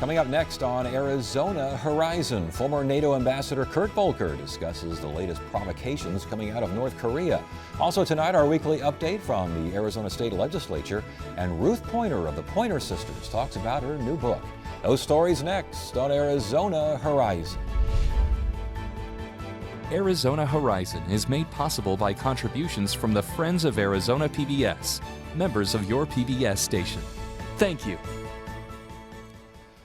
Coming up next on Arizona Horizon, former NATO Ambassador Kurt Volker discusses the latest provocations coming out of North Korea. Also tonight, our weekly update from the Arizona State Legislature, and Ruth Pointer of the Pointer Sisters talks about her new book. Those stories next on Arizona Horizon. Arizona Horizon is made possible by contributions from the Friends of Arizona PBS, members of your PBS station. Thank you.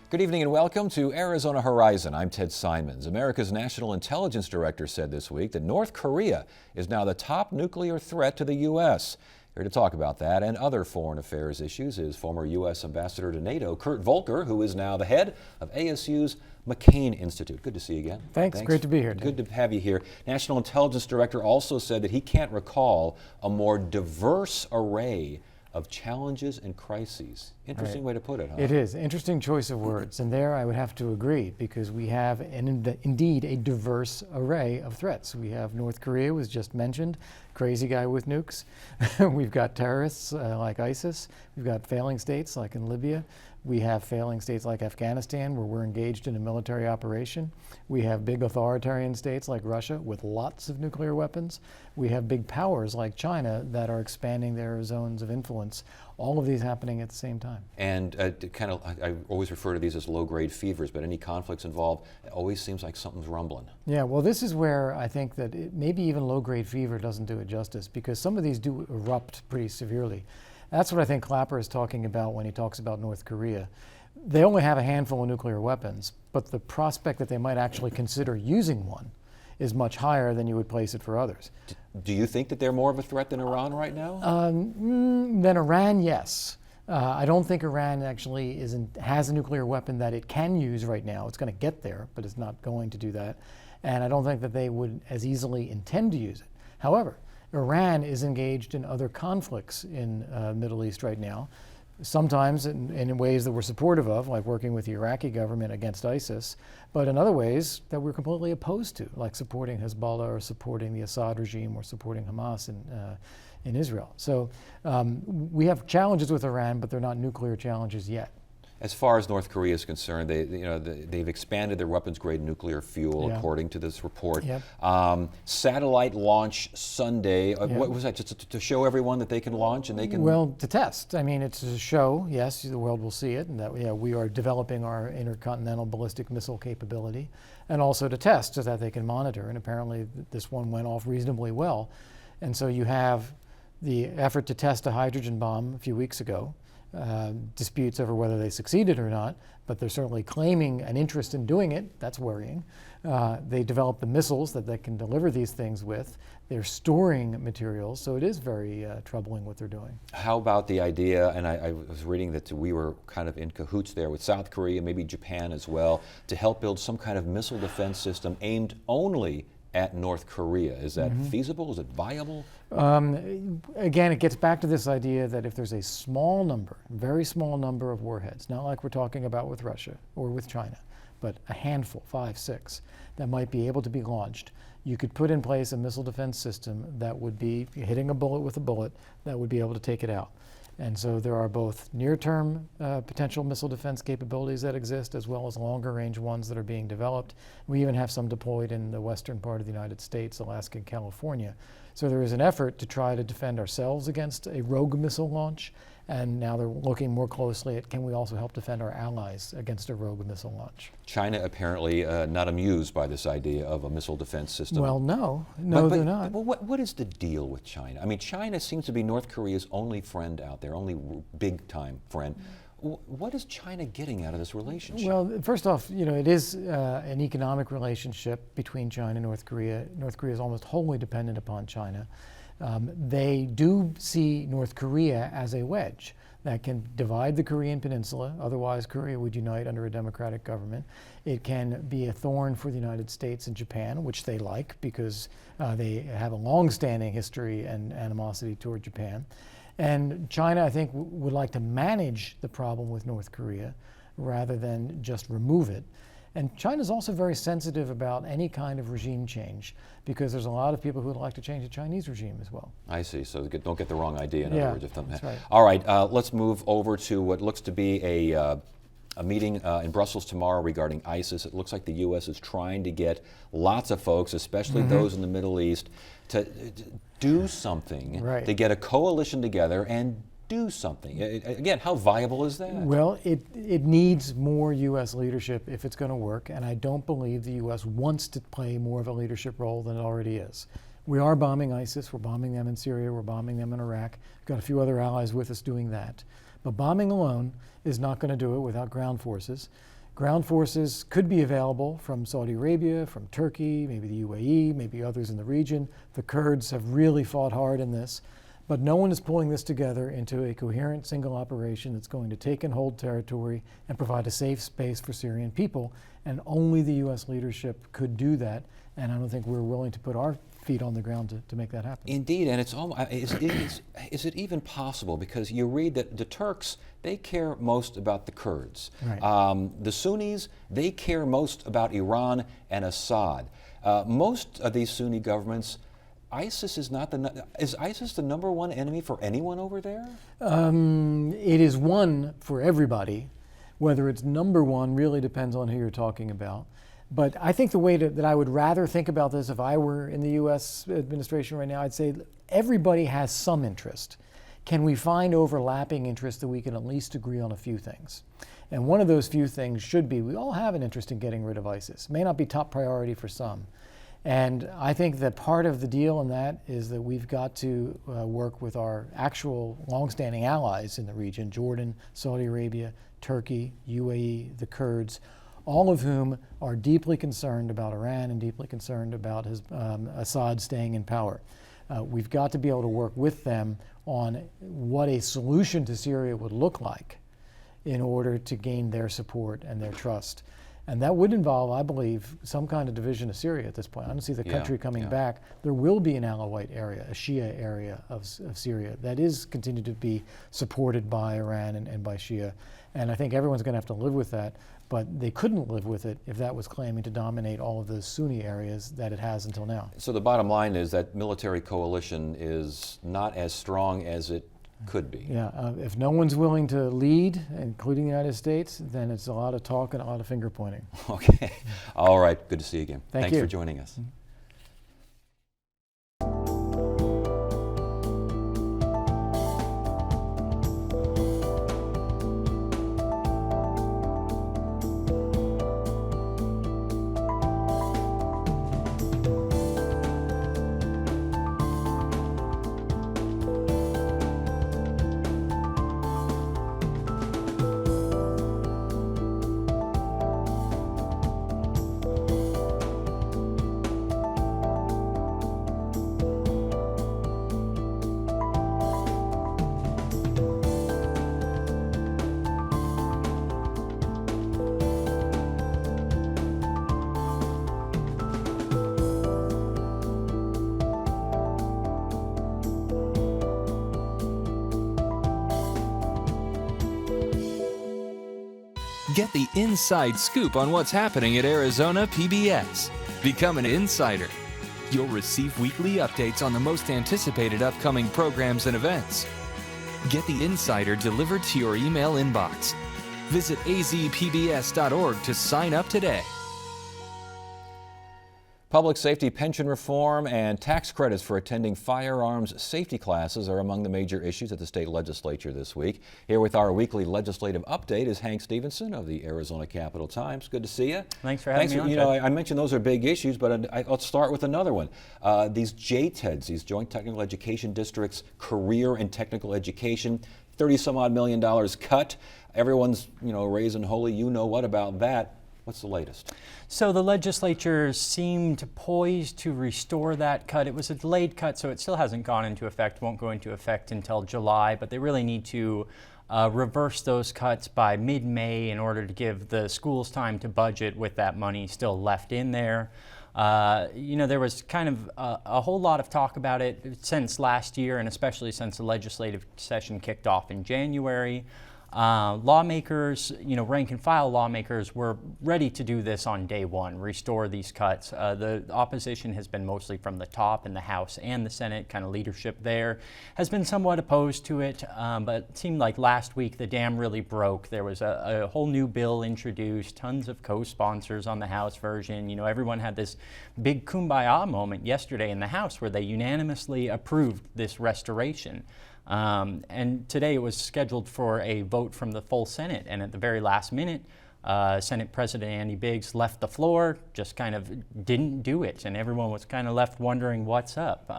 Good evening and welcome to Arizona Horizon. I'm Ted Simons. America's National Intelligence Director said this week that North Korea is now the top nuclear threat to the U.S. Here to talk about that and other foreign affairs issues is former U.S. Ambassador to NATO, Kurt Volker, who is now the head of ASU's McCain Institute. Good to see you again. Thanks. Great to be here. Good to have you here. National Intelligence Director also said that he can't recall a more diverse array of challenges and crises. Interesting way to put it, huh? It is. Interesting choice of words. And there I would have to agree, because we have indeed a diverse array of threats. We have North Korea, was just mentioned, crazy guy with nukes. We've got terrorists like ISIS. We've got failing states like in Libya. We have failing states like Afghanistan, where we're engaged in a military operation. We have big authoritarian states like Russia with lots of nuclear weapons. We have big powers like China that are expanding their zones of influence. All of these happening at the same time. And I always refer to these as low-grade fevers, but any conflicts involved, it always seems like something's rumbling. Yeah, well, this is where I think that maybe even low-grade fever doesn't do it justice, because some of these do erupt pretty severely. That's what I think Clapper is talking about when he talks about North Korea. They only have a handful of nuclear weapons, but the prospect that they might actually consider using one is much higher than you would place it for others. Do you think that they're more of a threat than Iran right now? Than Iran, yes. I don't think Iran actually has a nuclear weapon that it can use right now. It's going to get there, but it's not going to do that. And I don't think that they would as easily intend to use it. However, Iran is engaged in other conflicts in Middle East right now, sometimes in ways that we're supportive of, like working with the Iraqi government against ISIS, but in other ways that we're completely opposed to, like supporting Hezbollah or supporting the Assad regime or supporting Hamas in Israel. So we have challenges with Iran, but they're not nuclear challenges yet. As far as North Korea is concerned, they've expanded their weapons-grade nuclear fuel, according to this report. Yep. Satellite launch Sunday. Yep. What was that? Just to show everyone that they can launch and they can. Well, to test. I mean, it's a show. Yes, the world will see it, and that we are developing our intercontinental ballistic missile capability, and also to test so that they can monitor. And apparently, this one went off reasonably well. And so you have the effort to test a hydrogen bomb a few weeks ago. Disputes over whether they succeeded or not, but they're certainly claiming an interest in doing it. That's worrying. They developed the missiles that they can deliver these things with. They're storing materials, so it is very troubling what they're doing. How about the idea, and I was reading that we were kind of in cahoots there with South Korea, maybe Japan as well, to help build some kind of missile defense system aimed only at North Korea. Is that feasible? Is it viable? Again, it gets back to this idea that if there's a small number, very small number of warheads, not like we're talking about with Russia or with China, but a handful, 5, 6, that might be able to be launched, you could put in place a missile defense system that would be hitting a bullet with a bullet that would be able to take it out. And so there are both near-term potential missile defense capabilities that exist, as well as longer-range ones that are being developed. We even have some deployed in the western part of the United States, Alaska and California. So there is an effort to try to defend ourselves against a rogue missile launch, and now they're looking more closely at can we also help defend our allies against a rogue missile launch. China apparently not amused by this idea of a missile defense system. Well, no, they're not. Well, what is the deal with China? I mean, China seems to be North Korea's only friend out there, only big-time friend. What is China getting out of this relationship? Well, first off, it is an economic relationship between China and North Korea. North Korea is almost wholly dependent upon China. They do see North Korea as a wedge that can divide the Korean peninsula. Otherwise, Korea would unite under a democratic government. It can be a thorn for the United States and Japan, which they like because they have a long-standing history and animosity toward Japan. And China, I think, would like to manage the problem with North Korea rather than just remove it. And China's also very sensitive about any kind of regime change because there's a lot of people who would like to change the Chinese regime as well. I see. So don't get the wrong idea, in other words. That's right. All right, let's move over to what looks to be a a meeting in Brussels tomorrow regarding ISIS. It looks like the U.S. is trying to get lots of folks, especially those in the Middle East, to do something, to get a coalition together and do something. Again, how viable is that? Well, it needs more U.S. leadership if it's going to work, and I don't believe the U.S. wants to play more of a leadership role than it already is. We are bombing ISIS, we're bombing them in Syria, we're bombing them in Iraq. We've got a few other allies with us doing that. But bombing alone is not going to do it without ground forces. Ground forces could be available from Saudi Arabia, from Turkey, maybe the UAE, maybe others in the region. The Kurds have really fought hard in this. But no one is pulling this together into a coherent single operation that's going to take and hold territory and provide a safe space for Syrian people. And only the U.S. leadership could do that. And I don't think we're willing to put our feet on the ground to make that happen. Indeed, and it's almost, is it even possible? Because you read that the Turks, they care most about the Kurds. Right. The Sunnis, they care most about Iran and Assad. Most of these Sunni governments, ISIS is not is ISIS the number one enemy for anyone over there? It is one for everybody. Whether it's number one really depends on who you're talking about. But I think the way that I would rather think about this if I were in the U.S. administration right now, I'd say everybody has some interest. Can we find overlapping interests that we can at least agree on a few things? And one of those few things should be we all have an interest in getting rid of ISIS. It may not be top priority for some. And I think that part of the deal in that is that we've got to work with our actual longstanding allies in the region, Jordan, Saudi Arabia, Turkey, UAE, the Kurds, all of whom are deeply concerned about Iran and deeply concerned about Assad staying in power. We've got to be able to work with them on what a solution to Syria would look like in order to gain their support and their trust. And that would involve, I believe, some kind of division of Syria at this point. I don't see the country coming back. There will be an Alawite area, a Shia area of Syria that is continued to be supported by Iran and by Shia. And I think everyone's going to have to live with that. But they couldn't live with it if that was claiming to dominate all of those Sunni areas that it has until now. So the bottom line is that military coalition is not as strong as it could be. Yeah, if no one's willing to lead, including the United States, then it's a lot of talk and a lot of finger pointing. Okay. All right. Good to see you again. Thanks for joining us. Get the inside scoop on what's happening at Arizona PBS. Become an insider. You'll receive weekly updates on the most anticipated upcoming programs and events. Get the insider delivered to your email inbox. Visit azpbs.org to sign up today. Public safety pension reform and tax credits for attending firearms safety classes are among the major issues at the state legislature this week. Here with our weekly legislative update is Hank Stevenson of the Arizona Capital Times. Good to see you. Thanks for having me on. You know, I mentioned those are big issues, but let's start with another one. These JTEDs, these Joint Technical Education Districts, career and technical education, $30-some-odd million cut. Everyone's, raising holy you-know-what about that. What's the latest? So the legislature seemed poised to restore that cut. It was a delayed cut, so it still hasn't gone into effect, won't go into effect until July, but they really need to reverse those cuts by mid-May in order to give the schools time to budget with that money still left in there. There was kind of a whole lot of talk about it since last year, and especially since the legislative session kicked off in January. Lawmakers, rank and file lawmakers were ready to do this on day one, restore these cuts. The opposition has been mostly from the top in the House and the Senate, kind of leadership there has been somewhat opposed to it, but it seemed like last week the dam really broke. There was a whole new bill introduced, tons of co-sponsors on the House version. Everyone had this big kumbaya moment yesterday in the House where they unanimously approved this restoration. And today it was scheduled for a vote from the full Senate, and at the very last minute, Senate President Andy Biggs left the floor, just kind of didn't do it, and everyone was kind of left wondering what's up.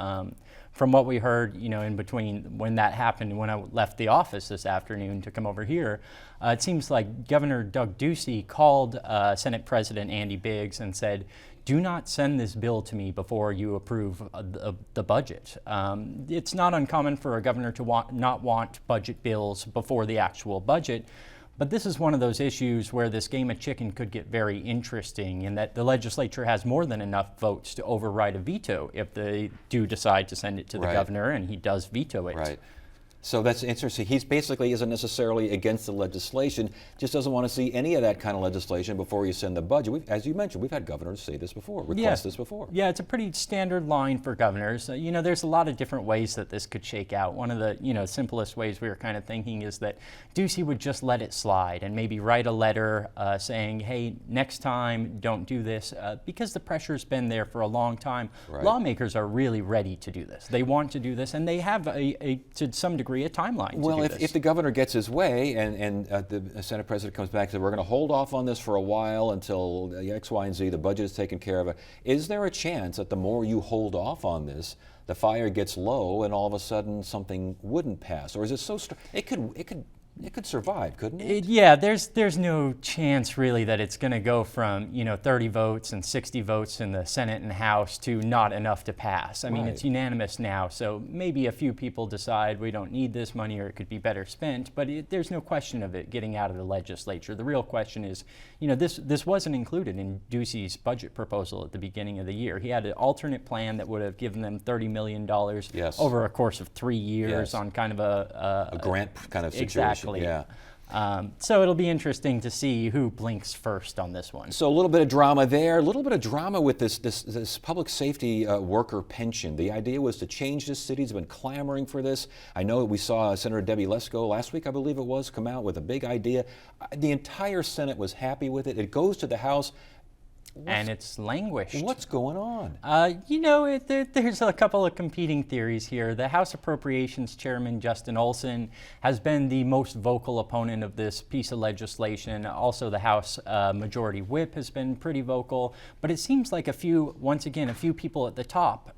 From what we heard, in between when that happened and when I left the office this afternoon to come over here, it seems like Governor Doug Ducey called Senate President Andy Biggs and said, "Do not send this bill to me before you approve the budget." It's not uncommon for a governor to not want budget bills before the actual budget, but this is one of those issues where this game of chicken could get very interesting in that the legislature has more than enough votes to override a veto if they do decide to send it to the governor, and he does veto it. Right. So that's interesting. He's basically isn't necessarily against the legislation, just doesn't want to see any of that kind of legislation before you send the budget. As you mentioned, we've had governors say this before, request this before. Yeah, it's a pretty standard line for governors. There's a lot of different ways that this could shake out. One of the simplest ways we were kind of thinking is that Ducey would just let it slide and maybe write a letter saying, hey, next time don't do this, because the pressure's been there for a long time. Lawmakers are really ready to do this. They want to do this, and they have to some degree a timeline. Well, if the governor gets his way and the Senate President comes back and says, we're going to hold off on this for a while until X, Y, and Z, the budget is taken care of, is there a chance that the more you hold off on this, the fire gets low and all of a sudden something wouldn't pass? Or is it so strong? It could survive, couldn't it? Yeah, there's no chance really that it's going to go from 30 votes and 60 votes in the Senate and House to not enough to pass. I mean, it's unanimous now, so maybe a few people decide we don't need this money or it could be better spent, but there's no question of it getting out of the legislature. The real question is, this wasn't included in Ducey's budget proposal at the beginning of the year. He had an alternate plan that would have given them $30 million over a course of 3 years on kind of a grant kind of situation. Exactly. Yeah. So it'll be interesting to see who blinks first on this one. So a little bit of drama there, a little bit of drama with this public safety worker pension. The idea was to change this. City's been clamoring for this. I know we saw Senator Debbie Lesko last week, I believe it was, come out with a big idea. The entire Senate was happy with it. It goes to the House. And it's languished. What's going on? There's a couple of competing theories here. The House Appropriations Chairman, Justin Olson, has been the most vocal opponent of this piece of legislation. Also, the House Majority Whip has been pretty vocal. But it seems like a few people at the top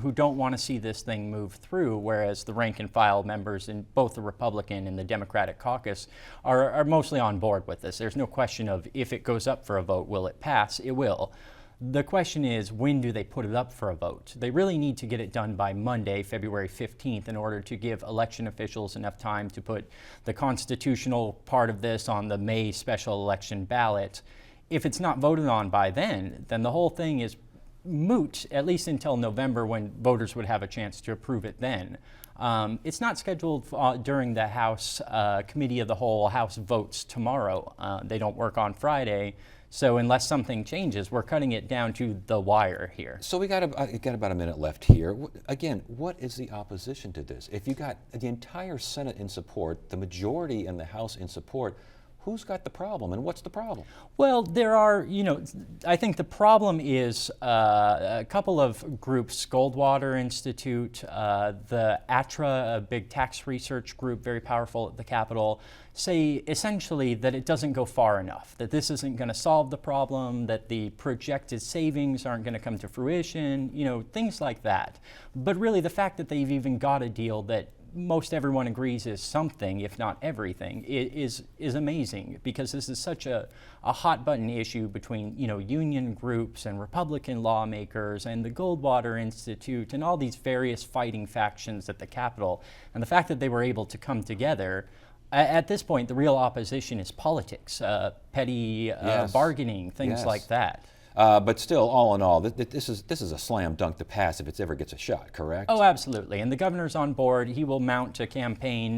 who don't want to see this thing move through, whereas the rank and file members in both the Republican and the Democratic caucus are mostly on board with this. There's no question of if it goes up for a vote, will it pass? It will. The question is, when do they put it up for a vote? They really need to get it done by Monday, February 15th, in order to give election officials enough time to put the constitutional part of this on the May special election ballot. If it's not voted on by then the whole thing is moot, at least until November, when voters would have a chance to approve it then. It's not scheduled during the House Committee of the Whole. House votes tomorrow. They don't work on Friday. So unless something changes, we're cutting it down to the wire here. So we got about a minute left here. Again, what is the opposition to this? If you got the entire Senate in support, the majority in the House in support, who's got the problem, and what's the problem? Well, there are, I think the problem is a couple of groups, Goldwater Institute, the ATRA, a big tax research group, very powerful at the Capitol, say essentially that it doesn't go far enough, that this isn't going to solve the problem, that the projected savings aren't going to come to fruition, things like that. But really the fact that they've even got a deal that most everyone agrees is something, if not everything, is amazing, because this is such a hot button issue between union groups and Republican lawmakers and the Goldwater Institute and all these various fighting factions at the Capitol. And the fact that they were able to come together, at this point the real opposition is politics, petty bargaining, things like that. But still, all in all, this is a slam dunk to pass if it ever gets a shot, correct? Oh, absolutely. And the governor's on board. He will mount a campaign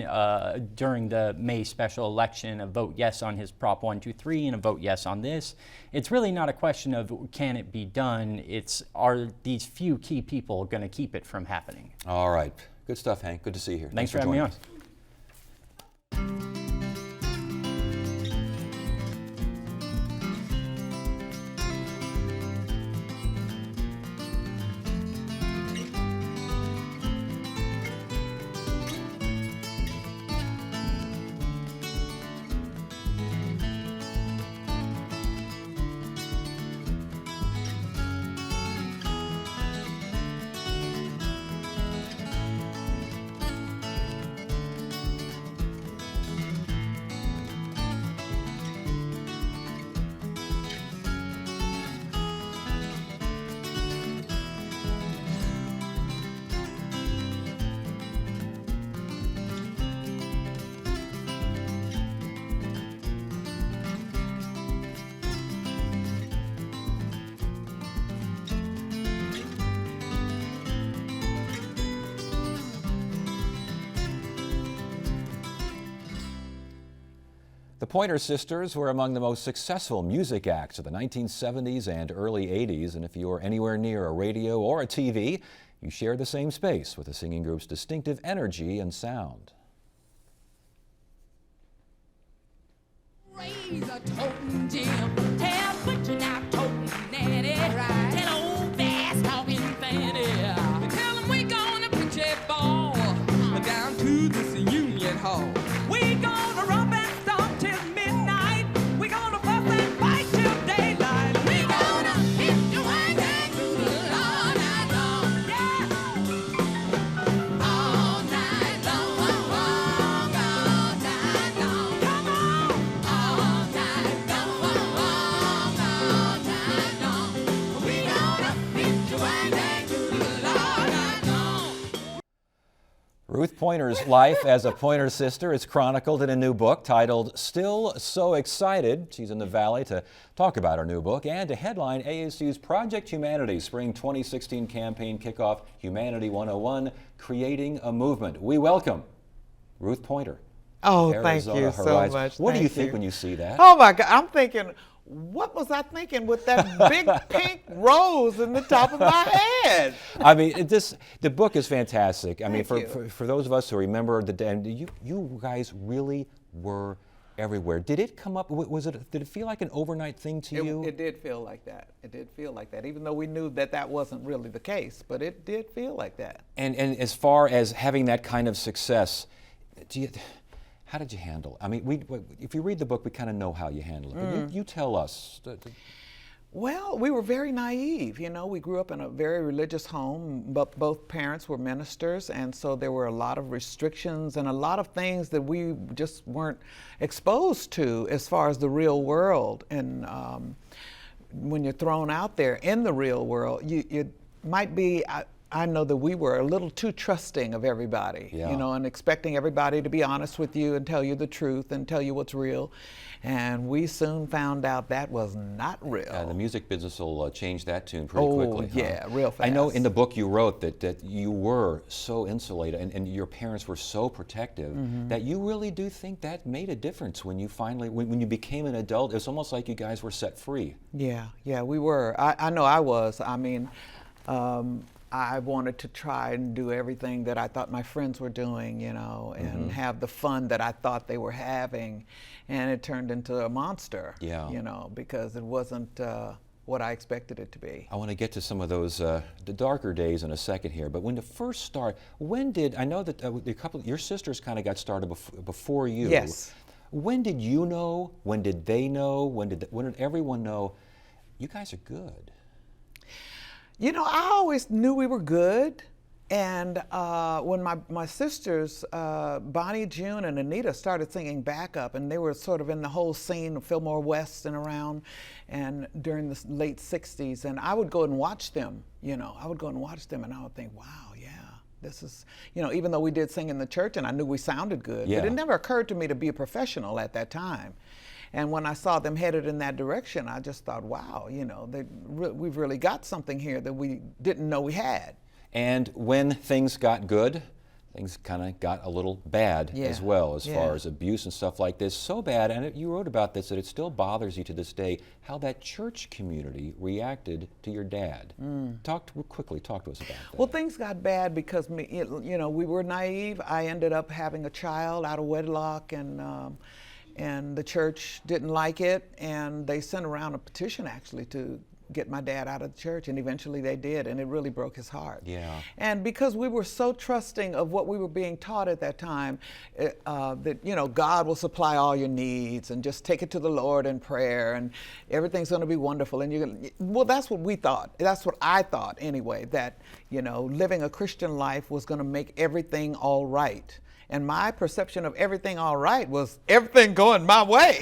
during the May special election, a vote yes on his Prop 123 and a vote yes on this. It's really not a question of can it be done. It's are these few key people going to keep it from happening. All right. Good stuff, Hank. Good to see you here. Thanks for having me on. The Pointer Sisters were among the most successful music acts of the 1970s and early 80s, and if you were anywhere near a radio or a TV, you shared the same space with the singing group's distinctive energy and sound. Raise a toting Jim, tell butcher now toting Natty, tell old fast talking Fanny, tell him we gonna pitch a ball down to this Union Hall. We gonna rump and stomp till midnight, we gonna fuss and fight till daylight. We gonna hit the wagon all night long, yeah, all night long, all night long, come on. All night long, we gonna hit the wagon all night long. Ruth Pointer's life as a Pointer Sister is chronicled in a new book titled Still So Excited. She's in the Valley to talk about her new book and to headline ASU's Project Humanity Spring 2016 campaign kickoff, Humanity 101, Creating a Movement. We welcome Ruth Pointer. Oh, Arizona thank you Horizon. so much. What do you Thank think when you see that? Oh my God, I'm thinking, what was I thinking with that big pink rose in the top of my head? I mean, the book is fantastic. I mean, Thank you. for those of us who remember the day, and you guys really were everywhere. Did it come up? Did it feel like an overnight thing to you? It did feel like that. It did feel like that, even though we knew that that wasn't really the case, but it did feel like that. And as far as having that kind of success, how did you handle it? I mean, if you read the book, we kind of know how you handle it. But you tell us. Well, we were very naive. You know, we grew up in a very religious home, but both parents were ministers, and so there were a lot of restrictions and a lot of things that we just weren't exposed to as far as the real world. And when you're thrown out there in the real world, you might be. I know that we were a little too trusting of everybody, Yeah. you know, and expecting everybody to be honest with you and tell you the truth and tell you what's real. And we soon found out that was not real. The music business will change that tune pretty quickly. Yeah, real fast. I know in the book you wrote that you were so insulated and your parents were so protective that you really do think that made a difference when you finally, when you became an adult. It's almost like you guys were set free. Yeah, we were. I know I was. I mean, I wanted to try and do everything that I thought my friends were doing, you know, and have the fun that I thought they were having. And it turned into a monster, you know, because it wasn't what I expected it to be. I want to get to some of those the darker days in a second here, but when the first start, I know that your sisters kind of got started before you. Yes. When did you know? When did they know? When did everyone know? You guys are good. You know, I always knew we were good. And when my sisters, Bonnie, June, and Anita started singing backup, and they were sort of in the whole scene of Fillmore West and around, and during the late 60s, and I would go and watch them, you know, and I would think, wow, yeah, this is, you know, even though we did sing in the church and I knew we sounded good, but it never occurred to me to be a professional at that time. And when I saw them headed in that direction, I just thought, wow, you know, we've really got something here that we didn't know we had. And when things got good, things kind of got a little bad as well, as far as abuse and stuff like this. So bad, and you wrote about this, that it still bothers you to this day, how that church community reacted to your dad. Talk to us about that. Well, things got bad because, you know, we were naive. I ended up having a child out of wedlock, and the church didn't like it, and they sent around a petition, actually, to get my dad out of the church, and eventually they did, and it really broke his heart. Yeah. And because we were so trusting of what we were being taught at that time, that, you know, God will supply all your needs, and just take it to the Lord in prayer, and everything's going to be wonderful. And well, that's what we thought. That's what I thought anyway, that, you know, living a Christian life was going to make everything all right. And my perception of everything all right was everything going my way.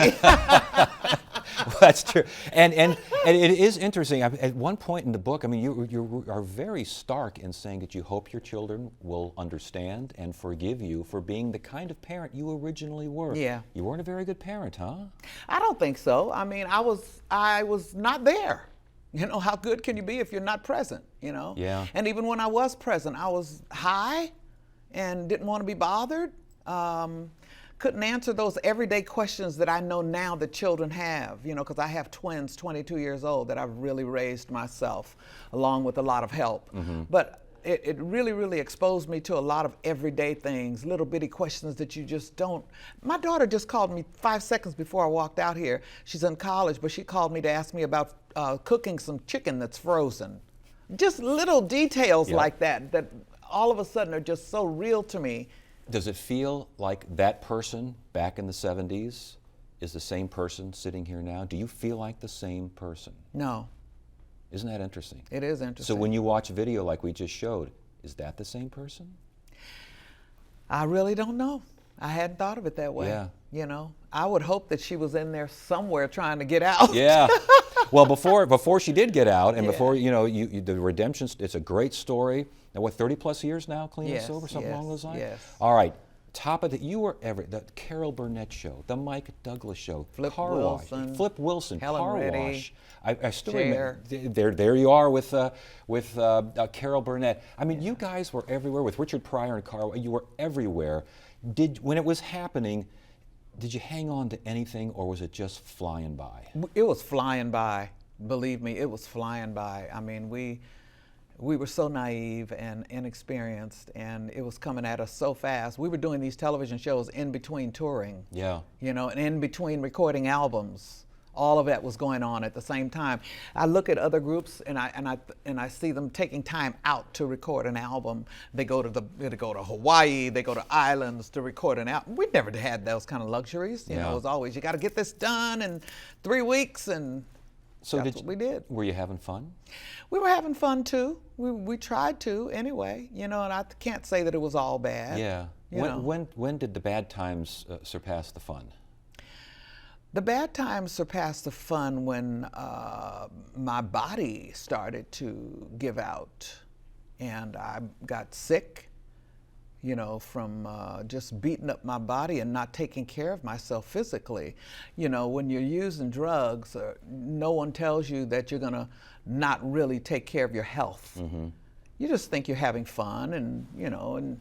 Well, that's true, and it is interesting. At one point in the book, I mean, you are very stark in saying that you hope your children will understand and forgive you for being the kind of parent you originally were. Yeah. You weren't a very good parent, huh? I don't think so. I mean, I was not there. You know, how good can you be if you're not present? You know. Yeah. And even when I was present, I was high, and didn't want to be bothered. Couldn't answer those everyday questions that I know now that children have, you know, because I have twins, 22 years old, that I've really raised myself, along with a lot of help. But it really, really exposed me to a lot of everyday things, little bitty questions that you just don't. My daughter just called me 5 seconds before I walked out here. She's in college, but she called me to ask me about cooking some chicken that's frozen. Just little details like that all of a sudden are just so real to me. Does it feel like that person back in the 70s is the same person sitting here now? Do you feel like the same person? No. Isn't that interesting? It is interesting. So when you watch video like we just showed, is that the same person? I really don't know. I hadn't thought of it that way. Yeah. You know, I would hope that she was in there somewhere trying to get out. Yeah. Well, before she did get out, and before, you know, the redemption, it's a great story. Now, what, 30 plus years now, clean and sober, something along those lines? Yes. All right. Top of you were the Carol Burnett show, the Mike Douglas show, Flip Car Wilson, Wash, Flip Wilson, Helen Car Reddy, Wash. I still Cher. remember. There you are with Carol Burnett. I mean, you guys were everywhere with Richard Pryor and Carl. You were everywhere. When it was happening, did you hang on to anything, or was it just flying by? It was flying by. Believe me, it was flying by. I mean, we were so naive and inexperienced, and it was coming at us so fast. We were doing these television shows in between touring. Yeah. You know, and in between recording albums. All of that was going on at the same time. I look at other groups, and I see them taking time out to record an album. They go to Hawaii, they go to islands to record an album. We never had those kind of luxuries. You know, it was always, you got to get this done in 3 weeks, and so that's what we did. Were you having fun? We were having fun too. We tried to anyway. You know, and I can't say that it was all bad. Yeah. When did the bad times surpass the fun? The bad times surpassed the fun when my body started to give out, and I got sick, you know, from just beating up my body and not taking care of myself physically. You know, when you're using drugs, no one tells you that you're gonna not really take care of your health. You just think you're having fun, and, you know, and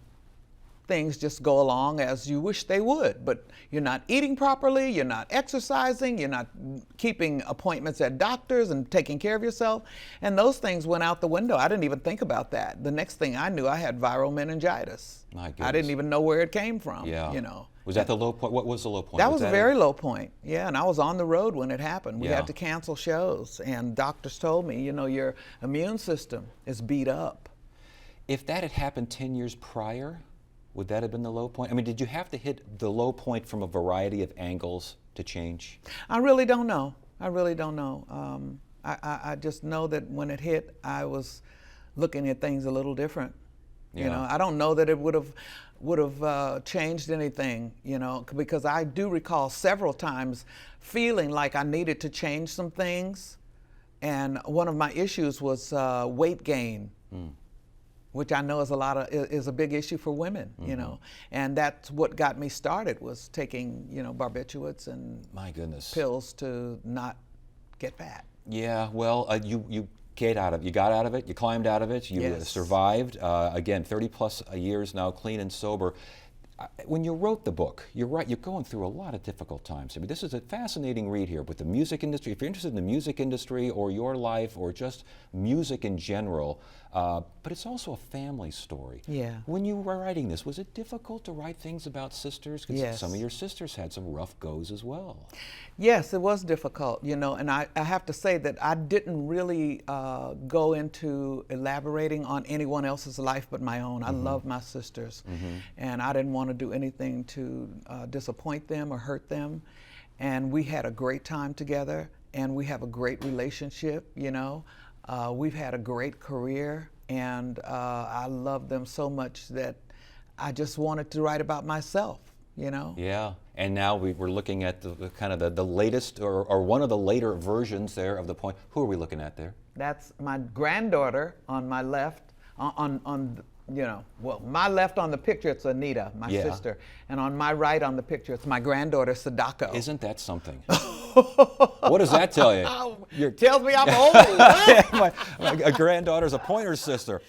things just go along as you wish they would, but you're not eating properly, you're not exercising, you're not keeping appointments at doctors and taking care of yourself, and those things went out the window. I didn't even think about that. The next thing I knew, I had viral meningitis. My goodness. I didn't even know where it came from. Yeah. You know. Was that the low point? What was the low point? That was a very low point. Yeah, and I was on the road when it happened. We Yeah. had to cancel shows, and doctors told me, you know, your immune system is beat up. If that had happened 10 years prior, would that have been the low point? I mean, did you have to hit the low point from a variety of angles to change? I really don't know. I really don't know. I just know that when it hit, I was looking at things a little different. You know, I don't know that it would have changed anything, you know, because I do recall several times feeling like I needed to change some things, and one of my issues was weight gain. which I know is is a big issue for women, you know, and that's what got me started, was taking, you know, barbiturates and My goodness. pills to not get fat. Yeah, well, you got out of it, you climbed out of it, you Yes. survived. Again, 30 plus years now, clean and sober. When you wrote the book, you're right, you're going through a lot of difficult times. I mean, this is a fascinating read here with the music industry. If you're interested in the music industry or your life or just music in general, but it's also a family story. Yeah. When you were writing this, was it difficult to write things about sisters? 'Cause Yes. some of your sisters had some rough goes as well. Yes, it was difficult, you know, and I have to say that I didn't really go into elaborating on anyone else's life but my own. I love my sisters, and I didn't want to do anything to disappoint them or hurt them. And we had a great time together, and we have a great relationship, you know. We've had a great career, and I love them so much that I just wanted to write about myself, you know. Yeah, and now we're looking at the kind of the latest or one of the later versions there of the point. Who are we looking at there? That's my granddaughter on my left, you know, well, my left on the picture, it's Anita, my Yeah. sister. And on my right on the picture, it's my granddaughter, Sadako. Isn't that something? What does that tell you? Tells me I'm old. A granddaughter's a pointer sister.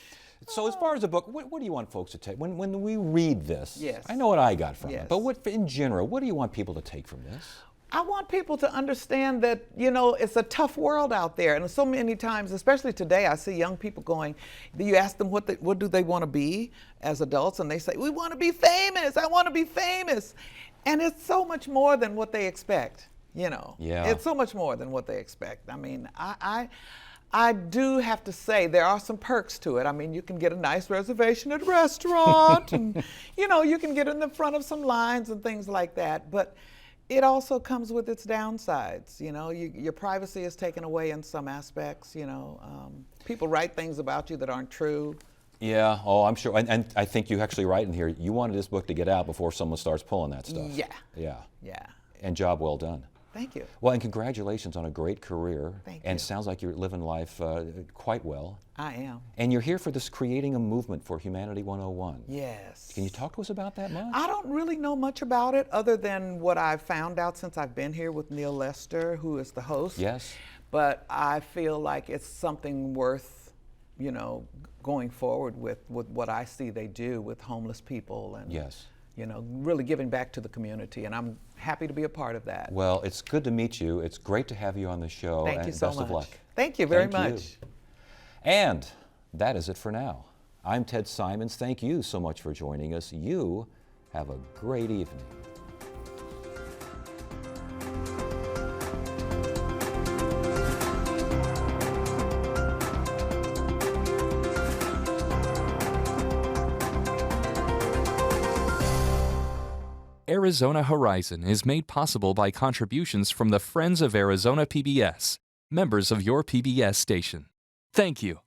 So as far as the book, what do you want folks to take? When we read this, Yes. I know what I got from Yes. it, but in general, what do you want people to take from this? I want people to understand that, you know, it's a tough world out there. And so many times, especially today, I see young people going, you ask them what do they want to be as adults, and they say, we want to be famous, I want to be famous. And it's so much more than what they expect, you know. Yeah. It's so much more than what they expect. I mean, I do have to say there are some perks to it. I mean, you can get a nice reservation at a restaurant, and, you know, you can get in the front of some lines and things like that. But it also comes with its downsides. You know, your privacy is taken away in some aspects. You know, people write things about you that aren't true. Yeah, oh, I'm sure. And I think you actually write in here, you wanted this book to get out before someone starts pulling that stuff. Yeah. Yeah. Yeah. And job well done. Thank you. Well, and congratulations on a great career. Thank And you. sounds like you're living life quite well. I am. And you're here for this Creating a Movement for Humanity 101. Yes. Can you talk to us about that much? I don't really know much about it other than what I've found out since I've been here with Neil Lester, who is the host. Yes. But I feel like it's something worth, you know, going forward with what I see they do with homeless people and, Yes. you know, really giving back to the community. And I'm happy to be a part of that. Well, it's good to meet you. It's great to have you on the show. Thank and you so best much. of luck. Thank you very Thank you. much. And that is it for now. I'm Ted Simons. Thank you so much for joining us. You have a great evening. Arizona Horizon is made possible by contributions from the Friends of Arizona PBS, members of your PBS station. Thank you.